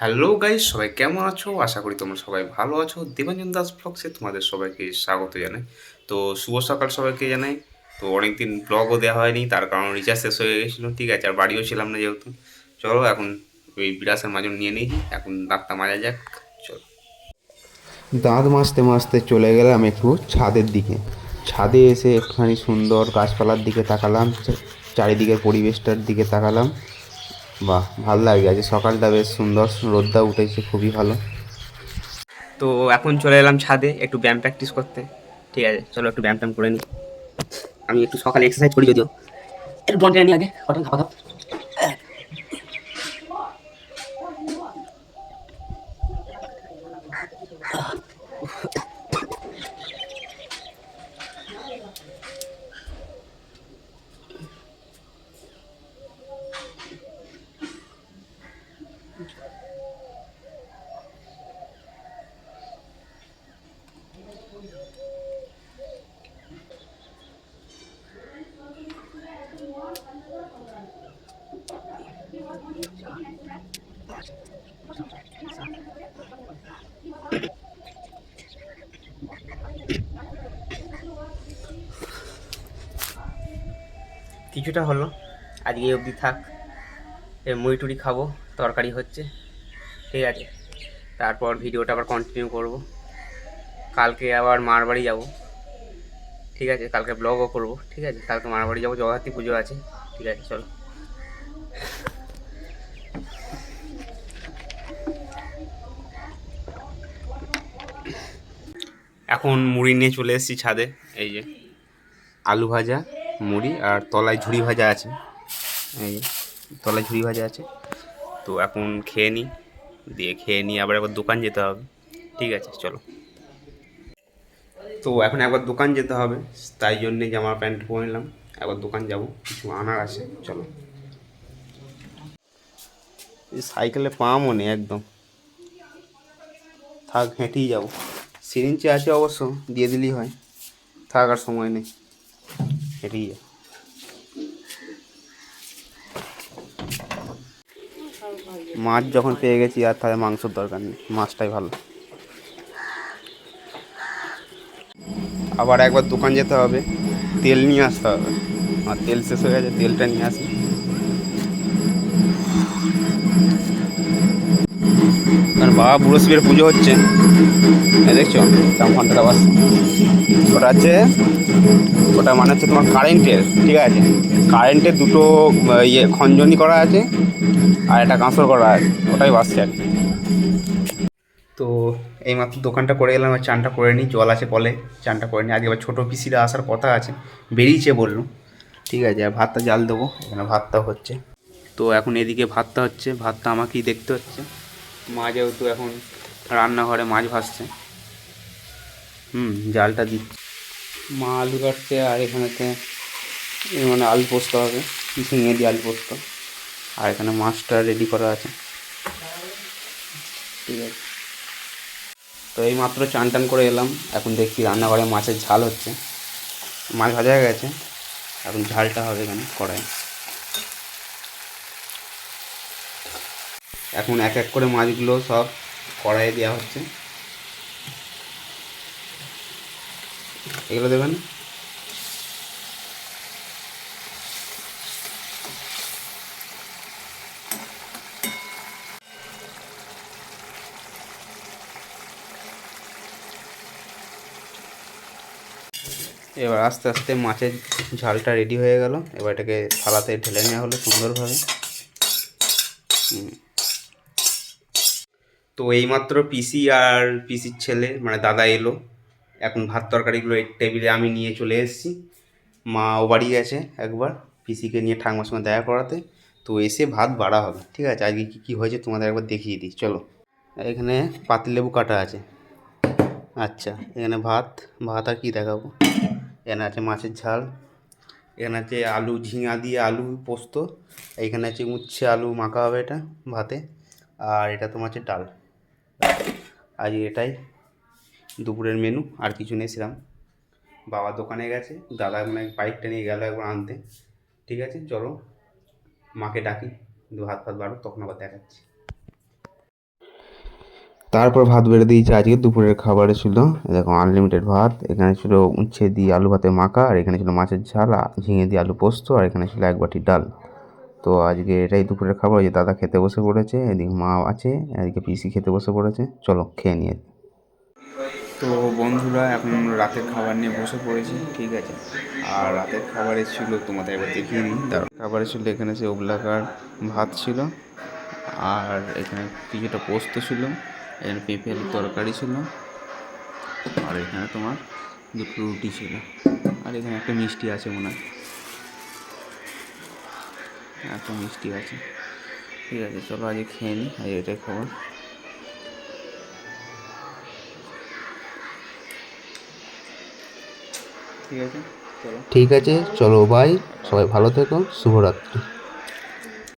Hello guys, সবাই কেমন আছো? আশা করি তোমরা সবাই ভালো আছো। দেবাঞ্জন দাস ব্লগসে তোমাদের সবাইকে স্বাগত জানাই। তো শুভ সকাল সবাইকে জানাই। তো অনেকদিন ব্লগও দেওয়া হয়নি, তার কারণ রিচার্জ শেষ হয়ে গেছিলো, ঠিক আছে, আর বাড়িও ছিলাম না যেহেতু। চলো এখন ওই বিরাসের মাজন নিয়ে নিই, এখন দাঁতটা মাজা যাক। চলো। দাঁত মাজতে মাজতে চলে গেলাম একটু ছাদের দিকে। ছাদে এসে একটুখানি সুন্দর গাছপালার দিকে তাকালাম, চারিদিকের পরিবেশটার দিকে তাকালাম। বাহ, ভালো লাগে, আজ সকালটা বেশ সুন্দর, রোদটা উঠেছে, খুবই ভালো। তো এখন চলে এলাম ছাদে একটু ব্যায়াম প্র্যাকটিস করতে, ঠিক আছে, চলো একটু ব্যায়াম ট্যাম করে নিই। আমি একটু সকালে এক্সারসাইজ করি যদিও, একটু বল টেনে নিই আগে, কটন খাওয়া দাও। কিছুটা হলো, আজকে এই অবধি থাক। এ মুড়ি টুড়ি খাবো, তরকারি হচ্ছে, ঠিক আছে। তারপর ভিডিওটা আবার কন্টিনিউ করব। কালকে আবার মার বাড়ি যাবো, ঠিক আছে, কালকে ব্লগও করব, ঠিক আছে। কালকে মার বাড়ি যাবো, জগদ্ধাত্রী পুজো আছে, ঠিক আছে, চলো। এখন মুড়ি নিয়ে চলে এসেছি ছাদে, এই যে আলু ভাজা, মুড়ি, আর তলায় ঝুড়ি ভাজা আছে, এই যে তলায় ঝুড়ি ভাজা আছে। তো এখন খেয়ে নিই, দিয়ে খেয়ে নিয়ে আবার একবার দোকান যেতে হবে, ঠিক আছে, চলো। তো এখন একবার দোকান যেতে হবে, তাই জন্যে জামা প্যান্ট পরে নিলাম, একবার দোকান যাব, কিছু আনার আছে, চলো। এই সাইকেলে পাম্পও নেই একদম, থাক হেঁটেই যাবো। সিরিঞ্চে আছে অবশ্য, দিয়ে দিলেই হয়, থাক আর সময় নেই, হেঁটেই যা। মাছ যখন পেয়ে গেছি আর তাহলে মাংসর দরকার নেই, মাছটাই ভালো। আবার একবার দোকান যেতে হবে, তেল নিয়ে আসতে হবে, আর তেল শেষ হয়ে গেছে, তেলটা নিয়ে আসি। কারণ বাবা বুড়ো শিবের পুজো হচ্ছে, দেখছো কেমন ঘন্টাটা বাজছে। ওটা হচ্ছে, ওটা মানে হচ্ছে তোমার কারেন্টের, ঠিক আছে, কারেন্টের দুটো খঞ্জনি করা আছে, আর একটা কাঁসর করা আছে, ওটাই বাজছে আর কি। তো এইমাত্র দোকানটা করে এলাম, আর চানটা করে নিই, জল আছে কলে, চানটা করে নিই আগে। এবার ছোটো পিসিরা আসার কথা আছে, বেরিয়েছে বললো, ঠিক আছে। আর ভাতটা জাল দেবো, এখানে ভাতটা হচ্ছে। তো এখন এদিকে ভাতটা হচ্ছে, ভাতটা আমাকেই দেখতে হচ্ছে, মা যেহেতু এখন রান্নাঘরে মাছ ভাজছে, জালটা দিচ্ছে, মা আলু কাটছে, আর এখানেতে মানে আলু পোস্ত হবে, ঝিঙে দিয়ে আলু পোস্ত, আর এখানে মাছটা রেডি করা আছে, ঠিক আছে। তো এই মাত্র চান টান করে এলাম, এখন দেখছি রান্নাঘরে মাছের ঝাল হচ্ছে, মাছ ভাজা হয়ে গেছে, এখন ঝালটা হবে এখানে কড়াই। এখন এক এক করে মাছগুলো সব কড়াইয়ে দেওয়া হচ্ছে, এগুলো দেবেন। এবার আস্তে আস্তে মাছের ঝালটা রেডি হয়ে গেল, এবার এটাকে থালাতে ঢেলে নেওয়া হলো সুন্দরভাবে। তো এইমাত্র পিসি আর পিসির ছেলে মানে দাদা এলো, এখন ভাত তরকারিগুলো এই টেবিলে আমি নিয়ে চলে এসেছি। মা ও বাড়ি গেছে একবার পিসিকে নিয়ে ঠাকুমার সঙ্গে দেখা করাতে, তো এসে ভাত বাড়া হবে, ঠিক আছে। আজকে কী কী হয়েছে তোমাদের একবার দেখিয়ে দিই, চলো। এখানে পাতিলেবু কাটা আছে, আচ্ছা, এখানে ভাত, ভাত আর কি দেখাবো, এখানে আছে মাছের ঝাল, এখানে আছে আলু ঝিঙা দিয়ে আলু পোস্ত, এইখানে আছে উচ্ছে আলু মাখা হবে এটা ভাতে, আর এটা তোমার হচ্ছে ডাল। আজ এটাই দুপুরের মেনু, আর কিছু নেই সেরকম। বাবা দোকানে গেছে, দাদা মানে বাইকটা নিয়ে গেল একবার আনতে, ঠিক আছে, চলো মাকে ডাকি, দু হাত ফাত বাড়ো, তখন আবার দেখাচ্ছি। তারপর ভাত বেড়ে দিয়েছি। আজকে দুপুরের খাবারে ছিল দেখো আনলিমিটেড ভাত, এখানে ছিল উচ্ছে দিয়ে আলু ভাতে মাখা, আর এখানে ছিল মাছের ঝাল, ঝিঙে দিয়ে আলু পোস্ত, আর এখানে ছিল এক বাটি ডাল। তো আজকে এটাই দুপুরের খাবার। ওই যে দাদা খেতে বসে পড়েছে, এদিকে মা আছে, এদিকে পিসি খেতে বসে পড়েছে। চলো খেয়ে নিয়ে। তো বন্ধুরা এখন রাতের খাবার নিয়ে বসে পড়েছি, ঠিক আছে। আর রাতের খাবারে ছিল তোমাদের একবার দেখিয়ে দিই। খাবারে ছিল এখানে সে ওবলাকার ভাত ছিল, আর এখানে কিছুটা পোস্ত ছিল, এখানে পেঁপে আলুর তরকারি ছিল, আর এখানে তোমার দুটো রুটি ছিল, আর এখানে একটা মিষ্টি আছে মনে হয়, একটা মিষ্টি আছে। ঠিক আছে, চলো আজকে খেয়ে নিই, আজ এটাই খাবার। ঠিক আছে চলো, ঠিক আছে চলো, বাই। সবাই ভালো থেকো, শুভরাত্রি।